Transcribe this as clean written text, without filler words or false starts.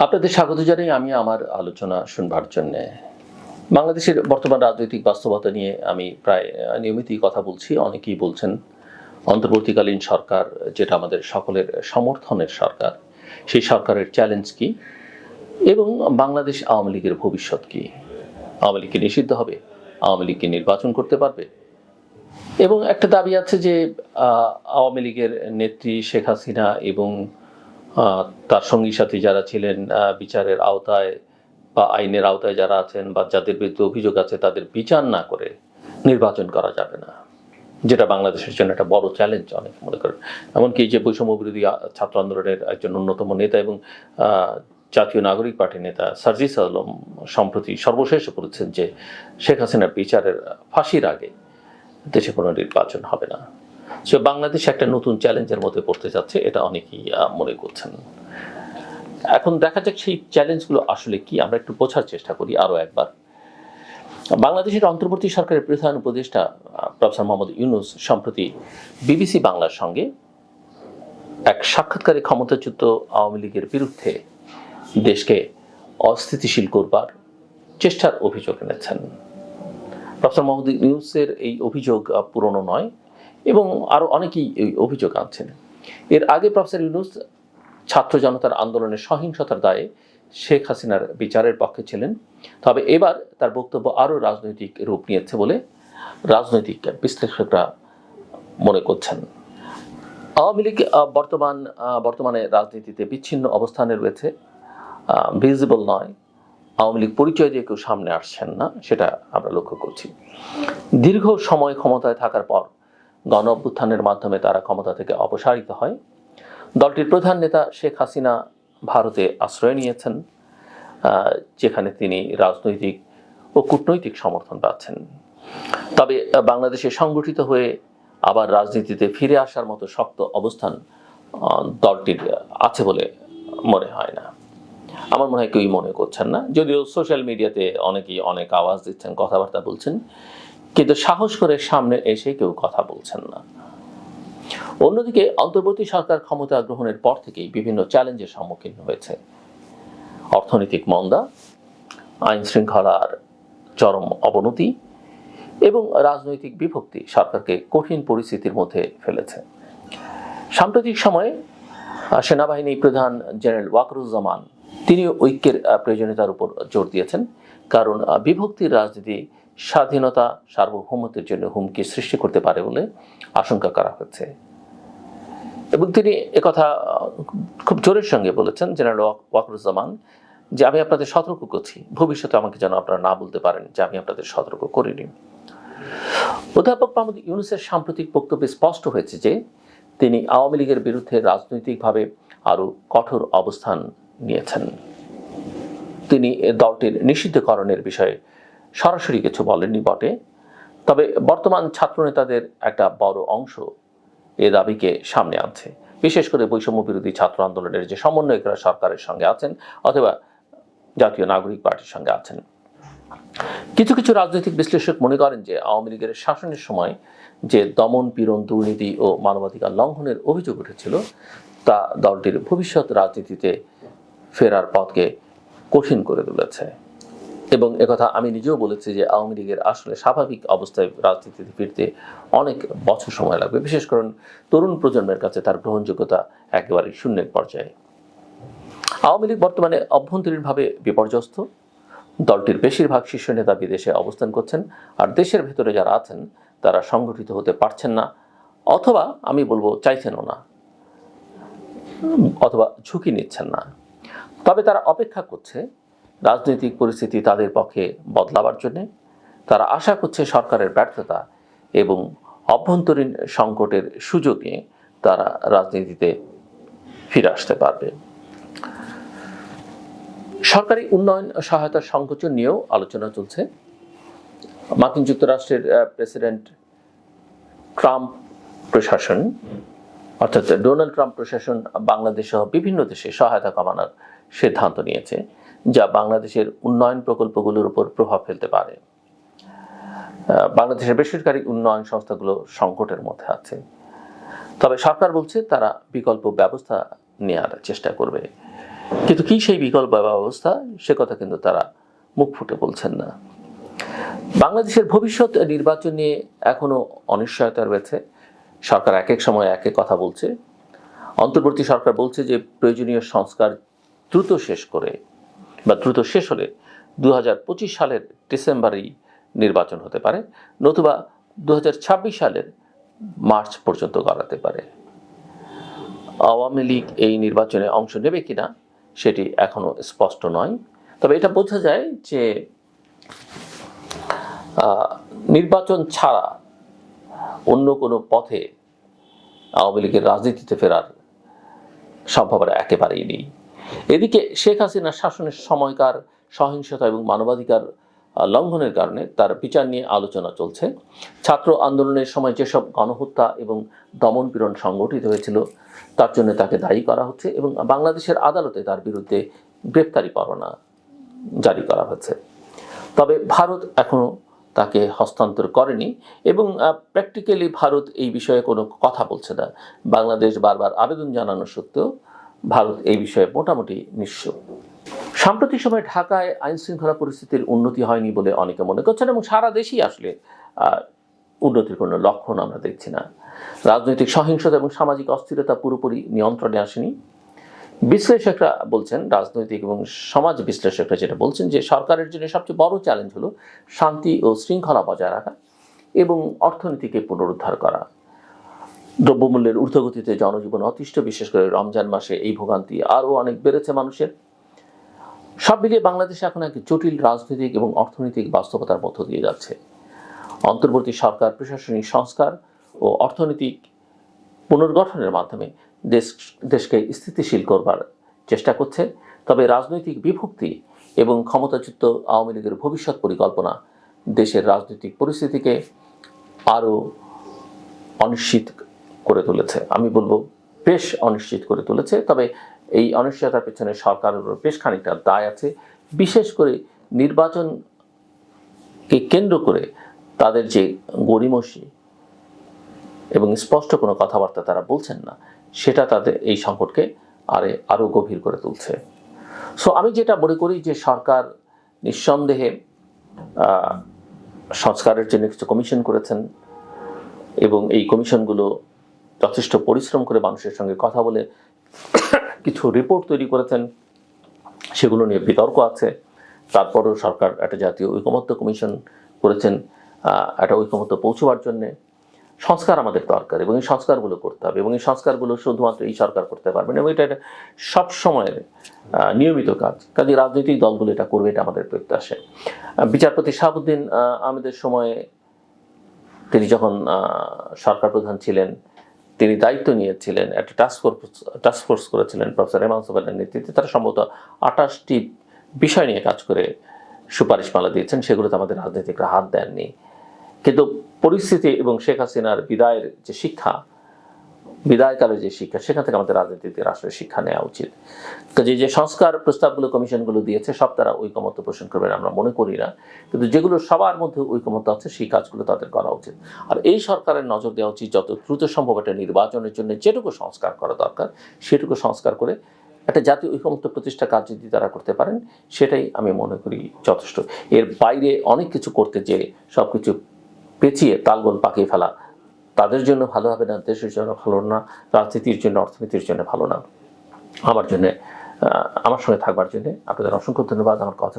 আপনাদের স্বাগত জানাই আমি আমার আলোচনা শুনবার জন্য। বাংলাদেশের বর্তমান রাজনৈতিক বাস্তবতা নিয়ে আমি প্রায় নিয়মিতই কথা বলছি। অনেকেই বলছেন অন্তর্বর্তীকালীন সরকার যেটা আমাদের সকলের সমর্থনের সরকার, সেই সরকারের চ্যালেঞ্জ কি? এবং বাংলাদেশ আওয়ামী লীগের ভবিষ্যৎ কি? আওয়ামী লীগ কি নিষিদ্ধ হবে? আওয়ামী লীগ কি নির্বাচন করতে পারবে? এবং একটা দাবি আছে যে আওয়ামী লীগের নেত্রী শেখ হাসিনা এবং তার সঙ্গী সাথী যারা ছিলেন বিচারের আওতায় বা আইনের আওতায় যারা আছেন বা যাদের বিরুদ্ধে অভিযোগ আছে তাদের বিচার না করে নির্বাচন করা যাবে না, যেটা বাংলাদেশের জন্য একটা বড় চ্যালেঞ্জ অনেকে মনে করেন। এমনকি যে বৈষম্য বিরোধী ছাত্র আন্দোলনের একজন অন্যতম নেতা এবং জাতীয় নাগরিক পার্টির নেতা সার্জিস আলম সম্প্রতি সর্বশেষে বলেছেন যে শেখ হাসিনার বিচারের ফাঁসির আগে দেশে কোনো নির্বাচন হবে না। সো বাংলাদেশ একটা নতুন চ্যালেঞ্জের মধ্যে পড়তে যাচ্ছে, এটা অনেকেই মনে করছেন। এখন দেখা যাক সেই চ্যালেঞ্জগুলো আসলে কি, আমরা একটু বোঝার চেষ্টা করি আরও একবার। বাংলাদেশের অন্তর্বর্তী সরকারের প্রধান উপদেষ্টা প্রফেসর মোহাম্মদ ইউনূস সম্প্রতি বিবিসি বাংলার সঙ্গে এক সাক্ষাৎকারে ক্ষমতাচ্যুত আওয়ামী লীগের বিরুদ্ধে দেশকে অস্থিতিশীল করবার চেষ্টার অভিযোগ এনেছেন। প্রফেসর মোহাম্মদ ইউনূসের এই অভিযোগ পুরনো নয় এবং আরও অনেকেই এই অভিযোগ আনছেন। এর আগে প্রফেসর ইউনূস ছাত্র জনতার আন্দোলনের সহিংসতার দায়ে শেখ হাসিনার বিচারের পক্ষে ছিলেন, তবে এবার তার বক্তব্য আরও রাজনৈতিক রূপ নিয়েছে বলে রাজনৈতিক বিশ্লেষকরা মনে করছেন। আওয়ামী লীগ বর্তমানে রাজনীতিতে বিচ্ছিন্ন অবস্থানে রয়েছে, ভিজিবল নয়। আওয়ামী লীগ পরিচয় দিয়ে কেউ সামনে আসছেন না, সেটা আমরা লক্ষ্য করছি। দীর্ঘ সময় ক্ষমতায় থাকার পর গণ অভ্যুত্থানের মাধ্যমে তারা ক্ষমতা থেকে অপসারিত হয়। দলটির প্রধান নেতা শেখ হাসিনা ভারতে আশ্রয় নিয়েছেন, যেখানে তিনি রাজনৈতিক ও কূটনৈতিক সমর্থন পাচ্ছেন। তবে বাংলাদেশে সংগঠিত হয়ে আবার রাজনীতিতে ফিরে আসার মতো শক্ত অবস্থান দলটির আছে বলে মনে হয় না। আমার মনে হয় কেউই মনে করছেন না, যদিও সোশ্যাল মিডিয়াতে অনেকেই অনেক আওয়াজ দিচ্ছেন, কথাবার্তা বলছেন, কিন্তু সাহস করে সামনে এসে কেউ কথা বলছেন না। অন্যদিকে অন্তর্বর্তী সরকার ক্ষমতা গ্রহণের পর থেকেই বিভিন্ন চ্যালেঞ্জের সম্মুখীন হয়েছে। অর্থনৈতিক মন্দা, আইন শৃঙ্খলার চরম অবনতি এবং রাজনৈতিক বিভক্তি সরকারকে কঠিন পরিস্থিতির মধ্যে ফেলেছে। সাম্প্রতিক সময়ে সেনাবাহিনী প্রধান জেনারেল ওয়াকারুজ্জামান তিনি ঐক্যের প্রয়োজনীয়তার উপর জোর দিয়েছেন, কারণ বিভক্তির রাজনীতি স্বাধীনতা সার্বভৌমত্বের জন্য হুমকি সৃষ্টি করতে পারে বলে আশঙ্কা করা হচ্ছে। এবং তিনি একথা খুব জোরের সঙ্গে বলেছেন জেনারেল ওয়াকারুজ্জামান, যে আমি আপনাদের সতর্ক করছি, ভবিষ্যতে আমাকে যেন আপনারা না বলতে পারেন যে আমি আপনাদের সতর্ক করিনি। অধ্যাপক মোহাম্মদ ইউনূসের সাম্প্রতিক বক্তব্যে স্পষ্ট হয়েছে যে তিনি আওয়ামী লীগের বিরুদ্ধে রাজনৈতিকভাবে আরও কঠোর অবস্থান নিয়েছেন। তিনি দলটির নিষিদ্ধকরণের বিষয়ে সরাসরি কিছু বলেননি বটে, তবে বর্তমান ছাত্রনেতাদের একটা বড় অংশ এ দাবিকে সামনে আনছে, বিশেষ করে বৈষম্য বিরোধী ছাত্র আন্দোলনের যে সমন্বয়করা সরকারের সঙ্গে আছেন অথবা জাতীয় নাগরিক পার্টির সঙ্গে আছেন। কিছু কিছু রাজনৈতিক বিশ্লেষক মনে করেন যে আওয়ামী লীগের শাসনের সময় যে দমন পীড়ন, দুর্নীতি ও মানবাধিকার লঙ্ঘনের অভিযোগ উঠেছিল তা দলটির ভবিষ্যৎ রাজনীতিতে ফেরার পথকে কঠিন করে তুলেছে। এবং একথা আমি নিজেও বলেছি যে আওয়ামী লীগের আসলে স্বাভাবিক অবস্থায় রাজনীতিতে ফিরতে অনেক বছর সময় লাগবে, বিশেষ করে তরুণ প্রজন্মের কাছে তার গ্রহণযোগ্যতা একেবারেই শূন্যের পর্যায়ে। আওয়ামী লীগ বর্তমানে অভ্যন্তরীণভাবে বিপর্যস্ত। দলটির বেশিরভাগ শীর্ষ নেতা বিদেশে অবস্থান করছেন, আর দেশের ভেতরে যারা আছেন তারা সংগঠিত হতে পারছেন না, অথবা আমি বলবো চাইছেনও না, অথবা ঝুঁকি নিচ্ছেন না। তবে তারা অপেক্ষা করছে রাজনৈতিক পরিস্থিতি তাদের পক্ষে বদলাবার জন্যে। তারা আশা করছে সরকারের ব্যর্থতা এবং অভ্যন্তরীণ সংকটের সুযোগে তারা রাজনীতিতে ফিরে আসতে পারবে। সরকারি উন্নয়ন সহায়তার সংকোচন নিয়েও আলোচনা চলছে। মার্কিন যুক্তরাষ্ট্রের প্রেসিডেন্ট ট্রাম্প প্রশাসন, অর্থাৎ ডোনাল্ড ট্রাম্প প্রশাসন বাংলাদেশ সহ বিভিন্ন দেশে সহায়তা কমানোর সিদ্ধান্ত নিয়েছে, যা বাংলাদেশের উন্নয়ন প্রকল্পগুলোর উপর প্রভাব ফেলতে পারে। বাংলাদেশের বেসরকারি উন্নয়ন সংস্থাগুলো সংকটের মধ্যে আছে, তবে সরকার বলছে তারা বিকল্প ব্যবস্থা নেওয়ার চেষ্টা করবে। কিন্তু কি সেই বিকল্প ব্যবস্থা, সে কথা কিন্তু তারা মুখ ফুটে বলছেন না। বাংলাদেশের ভবিষ্যৎ নির্বাচন নিয়ে এখনো অনিশ্চয়তা রয়েছে। সরকার এক এক সময় এক এক কথা বলছে। অন্তর্বর্তী সরকার বলছে যে প্রয়োজনীয় সংস্কার দ্রুত শেষ করে বা দ্রুত শেষ হলে 2025 সালের ডিসেম্বরেই নির্বাচন হতে পারে, নতুবা 2026 সালের মার্চ পর্যন্ত গড়াতে পারে। আওয়ামী লীগ এই নির্বাচনে অংশ নেবে কিনা সেটি এখনো স্পষ্ট নয়। তবে এটা বোঝা যায় যে নির্বাচন ছাড়া অন্য কোনো পথে আওয়ামী লীগের রাজনীতিতে ফেরার সম্ভাবনা একেবারেই নেই। এদিকে শেখ হাসিনার শাসনের সময়কার সহিংসতা এবং মানবাধিকার লঙ্ঘনের কারণে তার বিচার নিয়ে আলোচনা চলছে। ছাত্র আন্দোলনের সময় যেসব গণহত্যা এবং দমনপীড়ন সংগঠিত হয়েছিল তার জন্য তাকে দায়ী করা হচ্ছে এবং বাংলাদেশের আদালতে তার বিরুদ্ধে গ্রেপ্তারি পরোয়ানা জারি করা হয়েছে। তবে ভারত এখনো তাকে হস্তান্তর করেনি এবং প্র্যাকটিক্যালি ভারত এই বিষয়ে কোনো কথা বলছে না। বাংলাদেশ বারবার আবেদন জানানো সত্ত্বেও ভারত এই বিষয়ে মোটামুটি নিঃস্ব। সাম্প্রতিক সময়ে ঢাকায় আইন শৃঙ্খলা পরিস্থিতির উন্নতি হয়নি বলে অনেকে মনে করছেন এবং সারা দেশেই আসলে উন্নতির কোনো লক্ষণ আমরা দেখছি না। রাজনৈতিক সহিংসতা এবং সামাজিক অস্থিরতা পুরোপুরি নিয়ন্ত্রণে আসেনি। বিশ্লেষকরা বলছেন, রাজনৈতিক এবং সমাজ বিশ্লেষকরা যেটা বলছেন যে সরকারের জন্য সবচেয়ে বড় চ্যালেঞ্জ হলো শান্তি ও শৃঙ্খলা বজায় রাখা এবং অর্থনীতিকে পুনরুদ্ধার করা। দ্রব্যমূল্যের ঊর্ধ্বগতিতে জনজীবন অতিষ্ঠ, বিশেষ করে রমজান মাসে এই ভোগান্তি আরও অনেক বেড়েছে মানুষের। সব মিলিয়ে বাংলাদেশে এখন এক জটিল রাজনৈতিক এবং অর্থনৈতিক বাস্তবতার মধ্য দিয়ে যাচ্ছে। অন্তর্বর্তী সরকার প্রশাসনিক সংস্কার ও অর্থনৈতিক পুনর্গঠনের মাধ্যমে দেশকে স্থিতিশীল করবার চেষ্টা করছে। তবে রাজনৈতিক বিভক্তি এবং ক্ষমতাচ্যুত আওয়ামী লীগের ভবিষ্যৎ পরিকল্পনা দেশের রাজনৈতিক পরিস্থিতিকে আরও অনিশ্চিত করে তুলেছে। আমি বলবো বেশ অনিশ্চিত করে তুলেছে। তবে এই অনিশ্চয়তার পেছনে সরকারের বেশ খানিকটা দায় আছে। বিশেষ করে নির্বাচনকে কেন্দ্র করে তাদের যে গড়িমসি এবং স্পষ্ট কোনো কথাবার্তা তারা বলছেন না, সেটা তাদের এই সংকটকে আরও গভীর করে তুলছে। সো আমি যেটা মনে করি যে সরকার নিঃসন্দেহে সংস্কারের জন্য কিছু কমিশন করেছেন এবং এই কমিশনগুলো যথেষ্ট পরিশ্রম করে মানুষের সঙ্গে কথা বলে কিছু রিপোর্ট তৈরি করেছেন, সেগুলো নিয়ে বিতর্ক আছে। তারপরেও সরকার একটা জাতীয় ঐকমত্য কমিশন করেছেন একটা ঐকমত্য পৌঁছবার জন্যে। সংস্কার আমাদের দরকার এবং এই সংস্কারগুলো করতে হবে এবং এই সংস্কারগুলো শুধুমাত্র এই সরকার করতে পারবে না এবং এটা সব সময়ের নিয়মিত কাজে রাজনৈতিক দলগুলো এটা করবে, এটা আমাদের প্রত্যাশা। বিচারপতি শাহাবুদ্দিন আহমেদের সময়ে তিনি যখন সরকার প্রধান ছিলেন, তিনি দায়িত্ব নিয়েছিলেন, একটা টাস্কফোর্স করেছিলেন প্রফেসর রেহমান সোহেলের নেতৃত্বে। তারা সম্ভবত 28টি বিষয় নিয়ে কাজ করে সুপারিশমালা দিয়েছেন, সেগুলোতে আমাদের রাজনীতিকরা হাত দেননি। কিন্তু পরিস্থিতি এবং শেখ হাসিনার বিদায়ের যে শিক্ষা, বিদায়কালের যে শিক্ষা, সেখান থেকে আমাদের রাজনীতিতে আসলে শিক্ষা নেওয়া উচিত। কাজে যে সংস্কার প্রস্তাবগুলো কমিশনগুলো দিয়েছে সব তারা ঐকমত্য পোষণ করবেন আমরা মনে করি না, কিন্তু যেগুলো সবার মধ্যে ঐকমত্য আছে সেই কাজগুলো তাদের করা উচিত। আর এই সরকারের নজর দেওয়া উচিত যত দ্রুত সম্ভব একটা নির্বাচনের জন্য যেটুকু সংস্কার করা দরকার সেটুকু সংস্কার করে একটা জাতীয় ঐকমত্য প্রতিষ্ঠা কাজ যদি তারা করতে পারেন সেটাই আমি মনে করি যথেষ্ট। এর বাইরে অনেক কিছু করতে যে সব কিছু পেঁচিয়ে তালগোল পাকিয়ে ফেলা তাদের জন্য ভালো হবে না, দেশের জন্য ভালো না, রাজনীতির জন্য অর্থনীতির জন্য ভালো না। আমার সঙ্গে থাকবার জন্য আপনাদের অসংখ্য ধন্যবাদ। আমার কথা